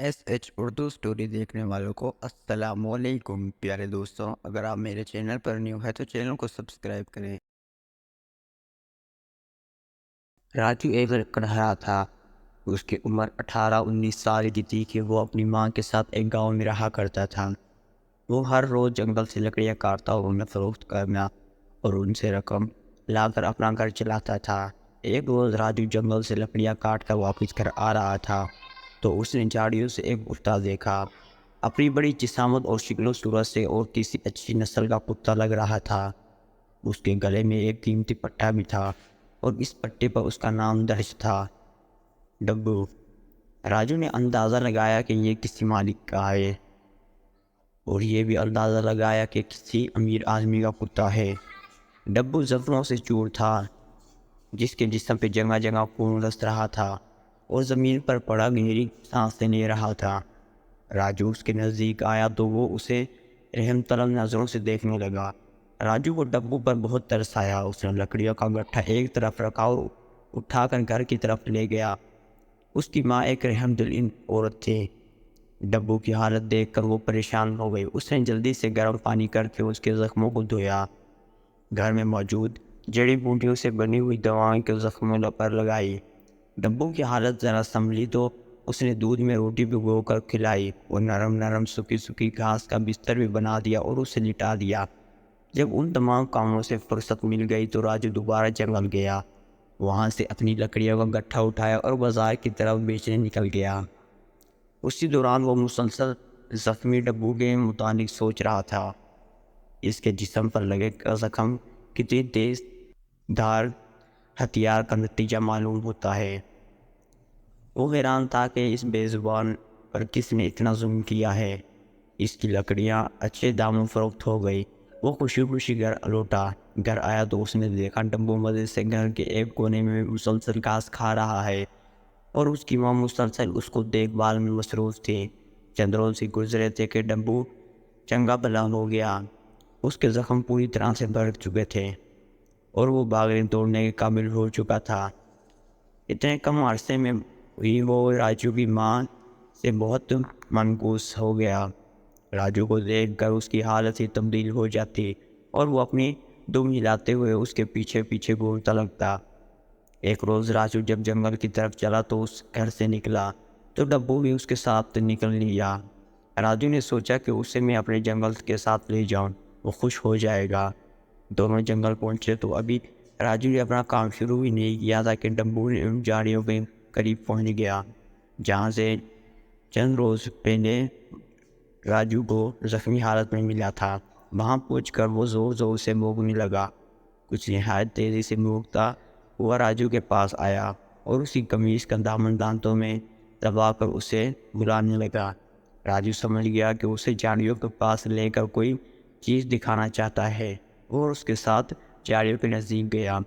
S H Urdu story دیکھنے والوں کو السلام علیکم پیارے دوستوں۔ اگر آپ میرے چینل پر نیو ہے تو چینل کو سبسکرائب کریں۔ راجو ایک لڑکڑہا تھا۔ اس کی عمر 18-19 سال کی تھی کہ وہ اپنی ماں کے ساتھ ایک گاؤں میں رہا کرتا تھا۔ وہ ہر روز جنگل سے لکڑیاں کاٹتا اور انہیں فروخت کرنا اور ان سے رقم لا کر اپنا گھر چلاتا تھا۔ ایک روز راجو جنگل سے لکڑیاں کاٹ کر واپس گھر آ رہا تھا تو اس نے جھاڑیوں سے ایک کتا دیکھا۔ اپنی بڑی جسامت اور شکل و صورت سے اور کسی اچھی نسل کا کتا لگ رہا تھا۔ اس کے گلے میں ایک قیمتی پٹا بھی تھا اور اس پٹے پر اس کا نام درج تھا، ڈبو۔ راجو نے اندازہ لگایا کہ یہ کسی مالک کا ہے اور یہ بھی اندازہ لگایا کہ کسی امیر آدمی کا کتا ہے۔ ڈبو زخموں سے چور تھا، جس کے جسم پہ جگہ جگہ خون رس رہا تھا اور زمین پر پڑا گہری سانسیں لے رہا تھا۔ راجو اس کے نزدیک آیا تو وہ اسے رحم طلب نظروں سے دیکھنے لگا۔ راجو کو ڈبو پر بہت ترس آیا۔ اس نے لکڑیوں کا گٹھا ایک طرف رکھا اور اٹھا کر گھر کی طرف لے گیا۔ اس کی ماں ایک رحم دل عورت تھی۔ ڈبو کی حالت دیکھ کر وہ پریشان ہو گئی۔ اس نے جلدی سے گرم پانی کر کے اس کے زخموں کو دھویا، گھر میں موجود جڑی بوٹیوں سے بنی ہوئی دوائیں کے زخموں پر لگائی۔ ڈبو کی حالت ذرا سنبھلی تو اس نے دودھ میں روٹی بھگو کر کھلائی اور نرم نرم سوکھی گھاس کا بستر بھی بنا دیا اور اسے لٹا دیا۔ جب ان تمام کاموں سے فرصت مل گئی تو راجو دوبارہ جنگل گیا۔ وہاں سے اپنی لکڑیوں کا گٹھا اٹھایا اور بازار کی طرف بیچنے نکل گیا۔ اسی دوران وہ مسلسل زخمی ڈبو کے متعلق سوچ رہا تھا۔ اس کے جسم پر لگے زخم کتنی تیز دھار ہتھیار کا نتیجہ معلوم ہوتا ہے۔ وہ حیران تھا کہ اس بے زبان پر کس نے اتنا ظلم کیا ہے۔ اس کی لکڑیاں اچھے داموں فروخت ہو گئی۔ وہ خوشی خوشی گھر لوٹا۔ گھر آیا تو اس نے دیکھا ڈبو مزے سے گھر کے ایک کونے میں مسلسل گھاس کھا رہا ہے اور اس کی ماں مسلسل اس کو دیکھ بھال میں مصروف تھی۔ چند روز سے گزرے تھے کہ ڈبو چنگا بھلا ہو گیا۔ اس کے زخم پوری طرح سے بھر چکے تھے اور وہ بھاگنے دوڑنے کے قابل ہو چکا تھا۔ اتنے کم عرصے میں ہی وہ راجو کی ماں سے بہت منقوص ہو گیا۔ راجو کو دیکھ کر اس کی حالت ہی تبدیل ہو جاتی اور وہ اپنی دم ہلاتے ہوئے اس کے پیچھے پیچھے گھومتا لگتا۔ ایک روز راجو جب جنگل کی طرف چلا تو اس گھر سے نکلا تو ڈبو بھی اس کے ساتھ نکل لیا۔ راجو نے سوچا کہ اسے میں اپنے جنگل کے ساتھ لے جاؤں، وہ خوش ہو جائے گا۔ دونوں جنگل پہنچے تو ابھی راجو نے اپنا کام شروع ہی نہیں کیا تھا کہ ڈبو نے ان جھاڑیوں کے قریب پہنچ گیا جہاں سے چند روز پہلے راجو کو زخمی حالت میں ملا تھا۔ وہاں پہنچ کر وہ زور زور سے بھونکنے لگا۔ کچھ نہایت تیزی سے بھونکتا ہوا راجو کے پاس آیا اور اس کی قمیض کا دامن دانتوں میں دبا کر اسے بلانے لگا۔ راجو سمجھ گیا کہ اسے جھاڑیوں کے پاس لے کر کوئی چیز دکھانا چاہتا ہے اور اس کے ساتھ جھاڑیوں کے نزدیک گیا۔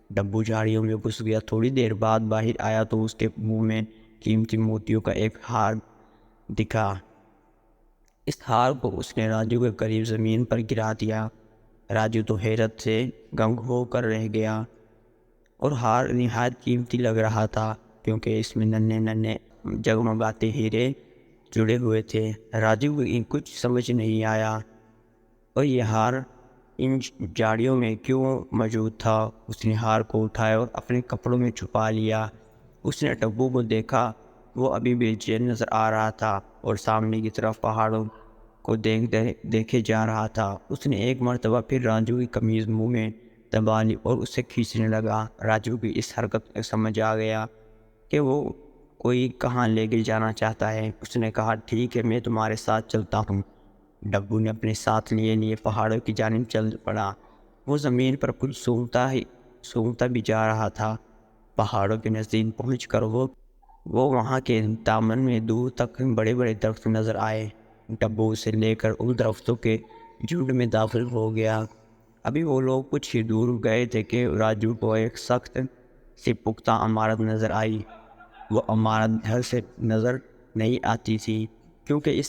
ڈبو جھاڑیوں میں گھس گیا۔ تھوڑی دیر بعد باہر آیا تو اس کے منہ میں قیمتی موتیوں کا ایک ہار دکھا۔ اس ہار کو اس نے راجو کے قریب زمین پر گرا دیا۔ راجو تو حیرت سے گنگ ہو کر رہ گیا اور ہار نہایت قیمتی لگ رہا تھا کیونکہ اس میں ننھے ننھے جگمگاتے ہیرے جڑے ہوئے تھے۔ راجو کو کچھ سمجھ نہیں آیا اور یہ ہار ان جھاڑیوں میں کیوں موجود تھا۔ اس نے ہار کو اٹھایا اور اپنے کپڑوں میں چھپا لیا۔ اس نے ڈبو کو دیکھا، وہ ابھی بے چین نظر آ رہا تھا اور سامنے کی طرف پہاڑوں کو دیکھے جا رہا تھا۔ اس نے ایک مرتبہ پھر راجو کی قمیض منہ میں دبا لی اور اسے کھینچنے لگا۔ راجو کی اس حرکت میں سمجھ آ گیا کہ وہ کوئی کہاں لے کے جانا چاہتا ہے۔ اس نے کہا، ٹھیک ہے، میں تمہارے ساتھ چلتا ہوں۔ ڈبو نے اپنے ساتھ لیے پہاڑوں کی جانب چل پڑا۔ وہ زمین پر کچھ سونگھتا بھی جا رہا تھا۔ پہاڑوں کے نزدیک پہنچ کر وہ وہاں کے دامن میں دور تک بڑے بڑے درخت نظر آئے۔ ڈبو اسے لے کر ان درختوں کے جھنڈ میں داخل ہو گیا۔ ابھی وہ لوگ کچھ ہی دور گئے تھے کہ راجو کو ایک سخت سی پختہ عمارت نظر آئی۔ وہ عمارت گھر سے نظر نہیں آتی تھی کیونکہ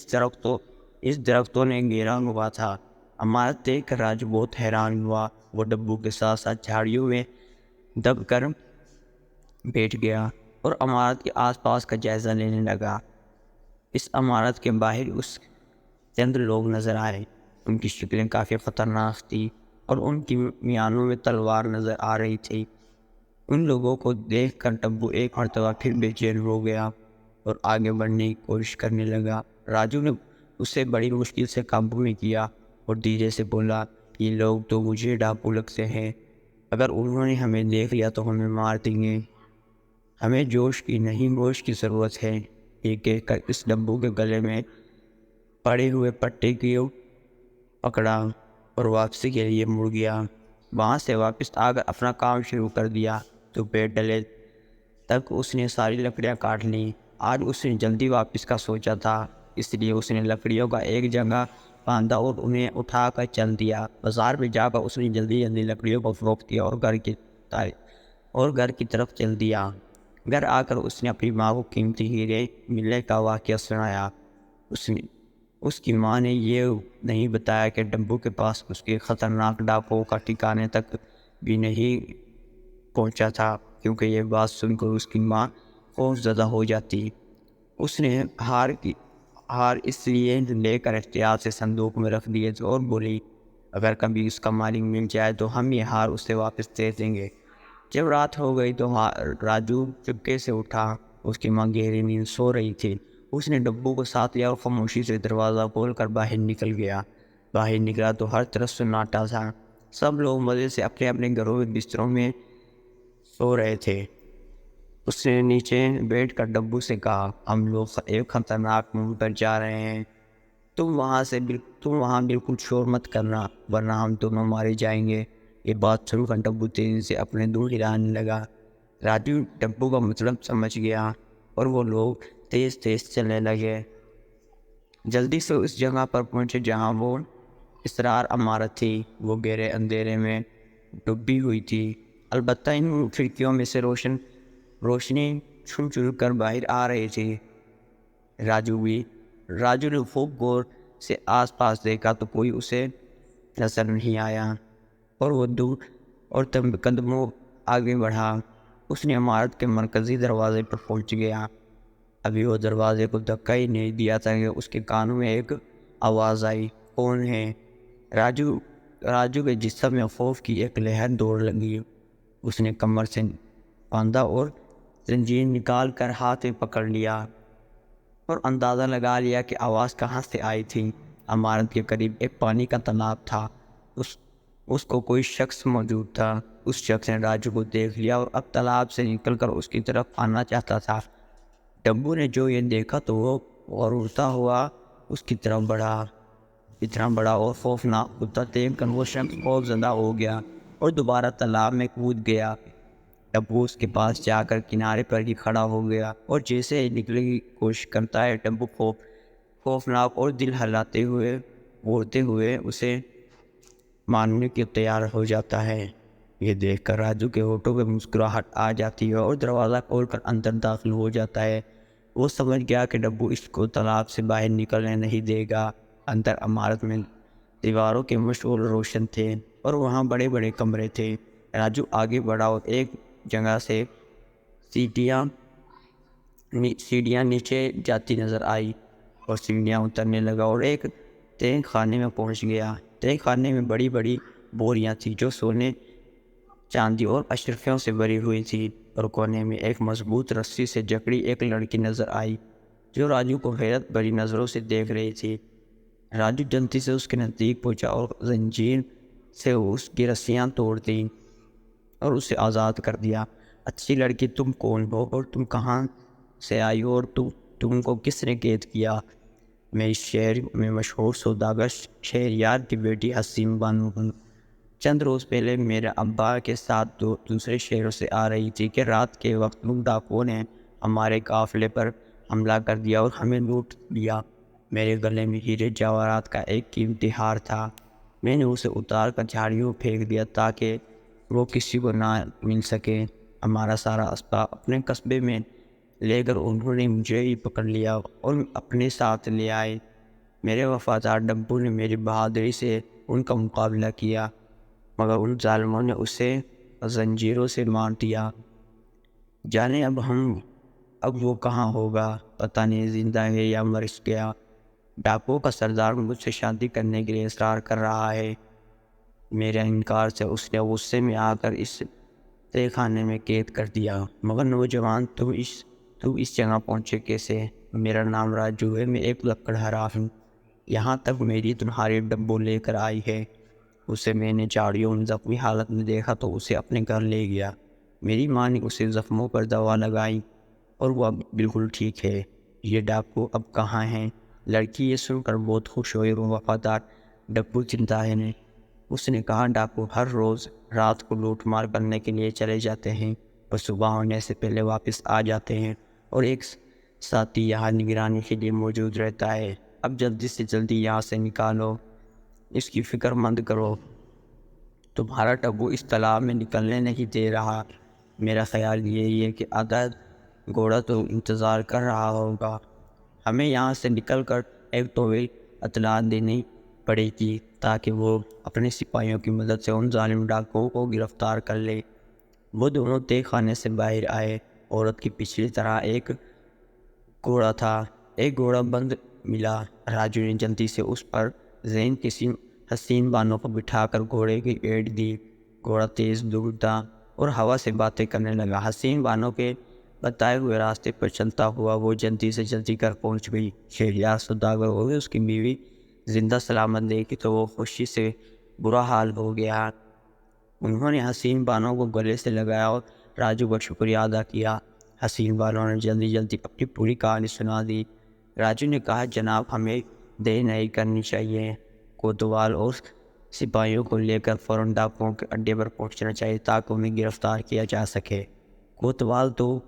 اس درختوں نے گھیرا ہوا تھا۔ عمارت دیکھ کر راجو بہت حیران ہوا۔ وہ ڈبو کے ساتھ ساتھ جھاڑیوں میں دب کر بیٹھ گیا اور عمارت کے آس پاس کا جائزہ لینے لگا۔ اس عمارت کے باہر اس چند لوگ نظر آئے۔ ان کی شکلیں کافی خطرناک تھیں اور ان کی میانوں میں تلوار نظر آ رہی تھی۔ ان لوگوں کو دیکھ کر ڈبو ایک مرتبہ پھر بے چین ہو گیا اور آگے بڑھنے کی کوشش کرنے لگا۔ راجو نے اسے بڑی مشکل سے قابو میں کیا اور دھیرے سے بولا، یہ لوگ تو مجھے ڈاکو لگتے ہیں، اگر انہوں نے ہمیں دیکھ لیا تو ہمیں مار دیں گے۔ ہمیں جوش کی نہیں گوشت کی ضرورت ہے۔ یہ کہہ کر اس ڈبو کے گلے میں پڑے ہوئے پٹے کو پکڑا اور واپسی کے لیے مڑ گیا۔ وہاں سے واپس آ کر اپنا کام شروع کر دیا تو پیٹ ڈلے تک اس نے ساری لکڑیاں کاٹ لیں۔ آج اس نے جلدی واپس کا سوچا تھا، اس لیے اس نے لکڑیوں کا ایک جگہ باندھا اور انہیں اٹھا کر چل دیا۔ بازار میں جا کر اس نے جلدی لکڑیوں کو فروخت کیا اور گھر کی طرف چل دیا۔ گھر آ کر اس نے اپنی ماں کو قیمتی ہیرے ملنے کا واقعہ سنایا۔ اس کی ماں نے یہ نہیں بتایا کہ ڈبو کے پاس اس کے خطرناک ڈاکوؤں کا ٹھکانے تک بھی نہیں پہنچا تھا، کیونکہ یہ بات سن کر اس کی ماں خوف زدہ ہو جاتی۔ اس نے ہار اس لیے لے کر احتیاط سے صندوق میں رکھ دیے اور بولی، اگر کبھی اس کا مالک مل جائے تو ہم یہ ہار اسے واپس دے دیں گے۔ جب رات ہو گئی تو راجو چپکے سے اٹھا۔ اس کی ماں گہری نیند سو رہی تھی۔ اس نے ڈبو کو ساتھ لیا اور خاموشی سے دروازہ کھول کر باہر نکل گیا۔ باہر نکلا تو ہر طرف سناٹا تھا۔ سب لوگ مزے سے اپنے اپنے گھروں میں بستروں میں سو رہے تھے۔ اس نے نیچے بیٹھ کر ڈبو سے کہا، ہم لوگ ایک خطرناک مہم پر جا رہے ہیں، تم وہاں بالکل شور مت کرنا ورنہ ہم دونوں مارے جائیں گے۔ یہ بات سن کر ڈبو تیزی سے اپنے دور ہلانے لگا۔ راجو ڈبو کا مطلب سمجھ گیا اور وہ لوگ تیز تیز چلنے لگے۔ جلدی سے اس جگہ پر پہنچے جہاں وہ اسرار عمارت تھی۔ وہ گہرے اندھیرے میں ڈوبی ہوئی تھی، البتہ ان کھڑکیوں میں سے روشنی چھن چھن کر باہر آ رہی تھی۔ راجو نے خوب غور سے آس پاس دیکھا تو کوئی اسے نظر نہیں آیا اور وہ دور اور قدموں آگے بڑھا۔ اس نے عمارت کے مرکزی دروازے پر پہنچ گیا۔ ابھی وہ دروازے کو دھکا ہی نہیں دیا تھا کہ اس کے کانوں میں ایک آواز آئی، کون ہے؟ راجو کے جسم میں خوف کی ایک لہر دوڑ لگی۔ اس نے کمر سے باندھا اور زنجیر نکال کر ہاتھ میں پکڑ لیا اور اندازہ لگا لیا کہ آواز کہاں سے آئی تھی۔ عمارت کے قریب ایک پانی کا تالاب تھا۔ اس کو کوئی شخص موجود تھا۔ اس شخص نے راجو کو دیکھ لیا اور اب تالاب سے نکل کر اس کی طرف آنا چاہتا تھا۔ ڈبو نے جو یہ دیکھا تو وہ غورتا ہوا اس کی طرف بڑھا۔ اتنا بڑا اور خوفناک کتا دیکھ کر وہ شخص خوف زدہ ہو گیا اور دوبارہ تالاب میں کود گیا۔ ڈبو اس کے پاس جا کر کنارے پر ہی کھڑا ہو گیا اور جیسے نکلنے کی کوشش کرتا ہے، ڈبو خوفناک اور دل ہلاتے ہوئے بولتے ہوئے اسے مارنے کے تیار ہو جاتا ہے۔ یہ دیکھ کر راجو کے ہونٹوں پہ مسکراہٹ آ جاتی ہے اور دروازہ کھول کر اندر داخل ہو جاتا ہے۔ وہ سمجھ گیا کہ ڈبو اس کو تالاب سے باہر نکلنے نہیں دے گا۔ اندر عمارت میں دیواروں کے مشعل روشن تھے اور وہاں بڑے بڑے کمرے تھے۔ راجو آگے بڑھا اور ایک جگہ سے سیڑھیاں نیچے جاتی نظر آئی اور سیڑھیاں اترنے لگا اور ایک تہہ خانے میں پہنچ گیا۔ تہہ خانے میں بڑی بڑی بوریاں تھیں جو سونے، چاندی اور اشرفیوں سے بھری ہوئی تھی، اور کونے میں ایک مضبوط رسی سے جکڑی ایک لڑکی نظر آئی جو راجو کو حیرت بھری نظروں سے دیکھ رہی تھی۔ راجو جلدی سے اس کے نزدیک پہنچا اور زنجیر سے اس کی رسیاں توڑ دیں اور اسے آزاد کر دیا۔ اچھی لڑکی، تم کون ہو اور تم کہاں سے آئی ہو اور تم کو کس نے قید کیا؟ میں اس شہر میں مشہور سوداگر شہریار کی بیٹی حسین بانو ہوں۔ چند روز پہلے میرے ابا کے ساتھ دوسرے شہروں سے آ رہی تھی کہ رات کے وقت ڈاکوؤں نے ہمارے قافلے پر حملہ کر دیا اور ہمیں لوٹ لیا۔ میرے گلے میں ہیرے جواہرات کا ایک قیمتی ہار تھا۔ میں نے اسے اتار کر جھاڑیوں پھینک دیا تاکہ وہ کسی کو نہ مل سکے۔ ہمارا سارا اسباب اپنے قصبے میں لے کر انہوں نے مجھے ہی پکڑ لیا اور اپنے ساتھ لے آئے۔ میرے وفادار ڈبو نے میری بہادری سے ان کا مقابلہ کیا، مگر ان ظالموں نے اسے زنجیروں سے مار دیا۔ جانے اب ہم اب وہ کہاں ہوگا، پتہ نہیں زندہ ہے یا مر گیا۔ ڈاکو کا سردار مجھ سے شادی کرنے کے لیے اصرار کر رہا ہے۔ میرے انکار سے اس نے غصے میں آ کر اس تہہ خانے میں قید کر دیا۔ مگر نوجوان، تم اس جگہ پہنچے کیسے؟ میرا نام راجو ہے، میں ایک لکڑہارا ہوں۔ یہاں تک میری تمہاری ڈبو لے کر آئی ہے۔ اسے میں نے جاڑیوں میں زخمی حالت میں دیکھا تو اسے اپنے گھر لے گیا۔ میری ماں نے اسے زخموں پر دوا لگائی اور وہ اب بالکل ٹھیک ہے۔ یہ ڈاکو اب کہاں ہیں؟ لڑکی یہ سن کر بہت خوش ہوئی اور وفادار ڈبو چنتا ہے نے اس نے کہا، ڈاکو ہر روز رات کو لوٹ مار کرنے کے لیے چلے جاتے ہیں اور صبح ہونے سے پہلے واپس آ جاتے ہیں، اور ایک ساتھی یہاں نگرانی کے لیے موجود رہتا ہے۔ اب جلدی سے جلدی یہاں سے نکالو، اس کی فکر مند کرو۔ تمہارا ڈبو اس تالاب میں نکلنے نہیں دے رہا۔ میرا خیال یہی ہے کہ آدھا گھوڑا تو انتظار کر رہا ہوگا۔ ہمیں یہاں سے نکل کر ایک طویل اطلاع دینی پڑے گی تاکہ وہ اپنے سپاہیوں کی مدد سے ان ظالم ڈاکوؤں کو گرفتار کر لے۔ وہ دونوں تہہ خانے سے باہر آئے۔ عورت کی پچھلی طرح ایک گھوڑا تھا، ایک گھوڑا بند ملا۔ راجو نے جلدی سے اس پر ذہن کسی حسین بانو کو بٹھا کر گھوڑے کی ایڑ دی۔ گھوڑا تیز دوڑتا اور ہوا سے باتیں کرنے لگا۔ حسین بانو کے بتائے ہوئے راستے پر چلتا ہوا وہ جلدی سے جلدی گھر پہنچ گئی۔ شہریار سوداگر ہوئے اس کی بیوی زندہ سلامت دیکھی تو وہ خوشی سے برا حال ہو گیا۔ انہوں نے حسین بانو کو گلے سے لگایا اور راجو کا شکریہ ادا کیا۔ حسین بانو نے جلدی جلدی اپنی پوری کہانی سنا دی۔ راجو نے کہا، جناب ہمیں دیر نہیں کرنی چاہیے۔ کوتوال اور سپاہیوں کو لے کر فوراً ڈاکوؤں کے اڈے پر پہنچنا چاہیے تاکہ انہیں گرفتار کیا جا سکے۔ کوتوال تو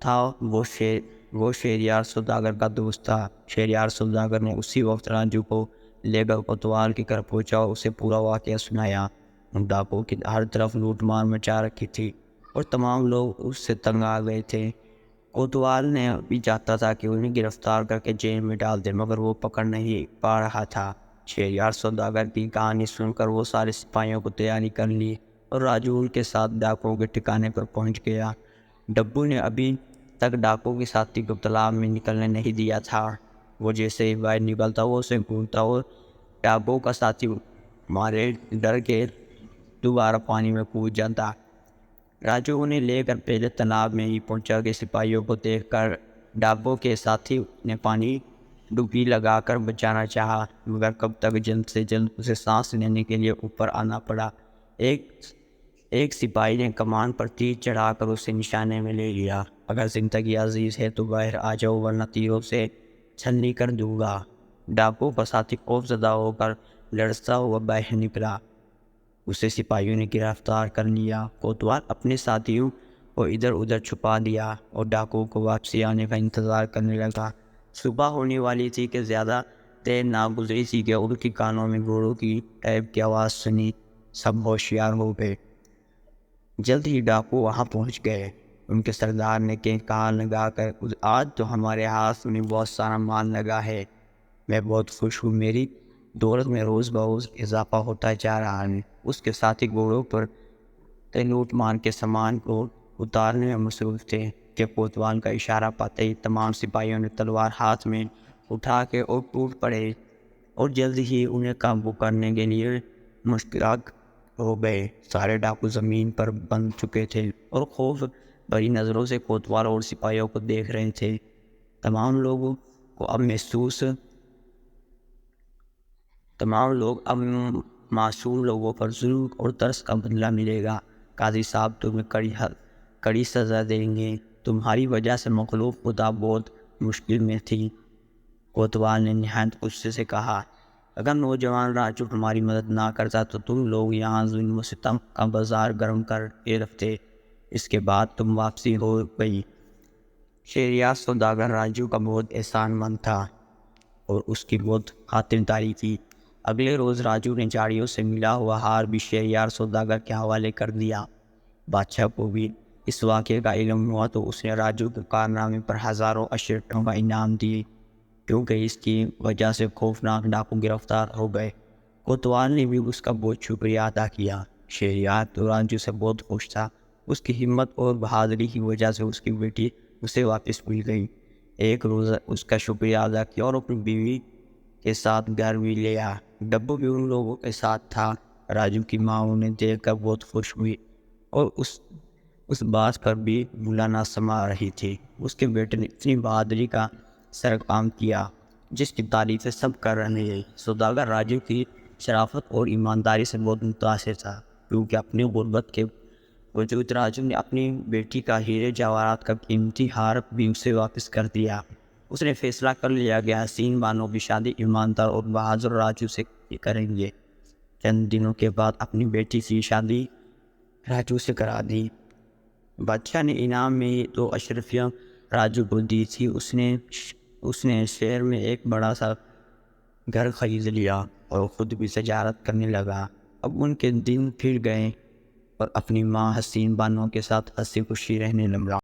تھا وہ شہریار سوداگر کا دوست تھا۔ شہریار سوداگر نے اسی وقت راجو کو لے کر کوتوال کے گھر پہنچا اور اسے پورا واقعہ سنایا۔ ان ڈاکوؤں کی ہر طرف لوٹ مار مچا رکھی تھی اور تمام لوگ اس سے تنگ آ گئے تھے۔ کوتوال نے بھی چاہتا تھا کہ انہیں گرفتار کر کے جیل میں ڈال دے مگر وہ پکڑ نہیں پا رہا تھا۔ شہریار سوداگر کی کہانی سن کر وہ سارے سپاہیوں کو تیاری کر لی اور راجو ان کے ساتھ ڈاکوؤں کے ٹھکانے پر پہنچ گیا۔ ڈبو نے ابھی تک ڈاکو کے ساتھی کو تالاب میں نکلنے نہیں دیا تھا۔ وہ جیسے ہی باہر نکلتا وہ اسے گھورتا اور ڈاکو کا ساتھی مارے ڈر کے دوبارہ پانی میں کود جاتا۔ راجو انہیں لے کر پہلے تالاب میں ہی پہنچا کہ سپاہیوں کو دیکھ کر ڈاکو کے ساتھی نے پانی ڈبکی لگا کر بچانا چاہا مگر کب تک جلد سے جلد اسے سانس لینے کے لیے اوپر آنا پڑا۔ ایک سپاہی نے کمان پر تیر چڑھا کر اسے نشانے میں لے لیا۔ اگر زندگی عزیز ہے تو باہر آ جاؤ ورنہ تیروں سے چھلنی کر دوں گا۔ ڈاکو کا ساتھی خوف زدہ ہو کر لڑتا ہوا باہر نکلا۔ اسے سپاہیوں نے گرفتار کر لیا۔ کوتوال اپنے ساتھیوں کو ادھر ادھر چھپا دیا اور ڈاکو کو واپسی آنے کا انتظار کرنے لگا۔ صبح ہونے والی تھی کہ زیادہ دیر نہ گزری تھی کہ ان کے کانوں میں گھوڑوں کی ٹیپ کی آواز سنی۔ سب ہوشیار ہو گئے۔ جلد ہی ڈاکو وہاں پہنچ گئے۔ ان کے سردار نے کہا لگا کر، آج تو ہمارے ہاتھ میں بہت سارا مال لگا ہے۔ میں بہت خوش ہوں۔ میری دولت میں روز بروز اضافہ ہوتا جا رہا ہے۔ اس کے ساتھی گھوڑوں پر لوٹ مار کے سامان کو اتارنے میں مصروف تھے کہ کوتوال کا اشارہ پاتے ہی تمام سپاہیوں نے تلوار ہاتھ میں اٹھا کے اور ٹوٹ پڑے اور جلد ہی انہیں قابو کرنے کے لیے مشتاق ہو گئے۔ سارے ڈاکو زمین پر بند چکے تھے اور خوف بڑی نظروں سے کوتوال اور سپاہیوں کو دیکھ رہے تھے۔ تمام لوگ معصوم لوگوں پر ظلم اور ترس کا بدلہ ملے گا۔ قاضی صاحب تمہیں کڑی سزا دیں گے۔ تمہاری وجہ سے مخلوق خدا بہت مشکل میں تھی۔ کوتوال نے نہایت غصے سے کہا، اگر نوجوان راجو ہماری مدد نہ کرتا تو تم لوگ یہاں ظلم و ستم کا بازار گرم کر کے رکھتے۔ اس کے بعد تم واپسی ہو گئی۔ شہریار سوداگر راجو کا بہت احسان مند تھا اور اس کی بہت خاطرداری کی۔ اگلے روز راجو نے جاڑیوں سے ملا ہوا ہار بھی شہریار سوداگر کے حوالے کر دیا۔ بادشاہ کو بھی اس واقعے کا علم ہوا تو اس نے راجو کے کارنامے پر ہزاروں اشرفیوں کا انعام دیے کیونکہ اس کی وجہ سے خوفناک ڈاکو گرفتار ہو گئے۔ کوتوال نے بھی اس کا بہت شکریہ ادا کیا۔ شہریار تو راجو سے بہت خوش تھا۔ اس کی ہمت اور بہادری کی وجہ سے اس کی بیٹی اسے واپس مل گئی۔ ایک روز اس کا شکریہ ادا کیا اور اپنی بیوی کے ساتھ گھر بھی لے آیا۔ ڈبو بھی ان لوگوں کے ساتھ تھا۔ راجو کی ماں انہیں دیکھ کر بہت خوش ہوئی اور اس بات پر بھی بھولا نہ سما رہی تھی۔ اس کے بیٹے نے اتنی بہادری کا سر کام کیا جس کی تعریفیں سب کر رہے تھے۔ سوداگر راجو کی شرافت اور ایمانداری سے بہت متاثر تھا، کیونکہ اپنی غربت کے وجود راجو نے اپنی بیٹی کا ہیرے جواہرات کا قیمتی ہار بھی اسے واپس کر دیا۔ اس نے فیصلہ کر لیا کہ حسین بانو کی شادی ایماندار اور بہادر راجو سے کریں گے۔ چند دنوں کے بعد اپنی بیٹی کی شادی راجو سے کرا دی۔ بادشاہ نے انعام میں 2 اشرفیاں راجو کو دی تھی۔ اس نے شہر میں ایک بڑا سا گھر خرید لیا اور خود بھی تجارت کرنے لگا۔ اب ان کے دن پھر گئے اور اپنی ماں حسین بانو کے ساتھ ہنسی خوشی رہنے لگا۔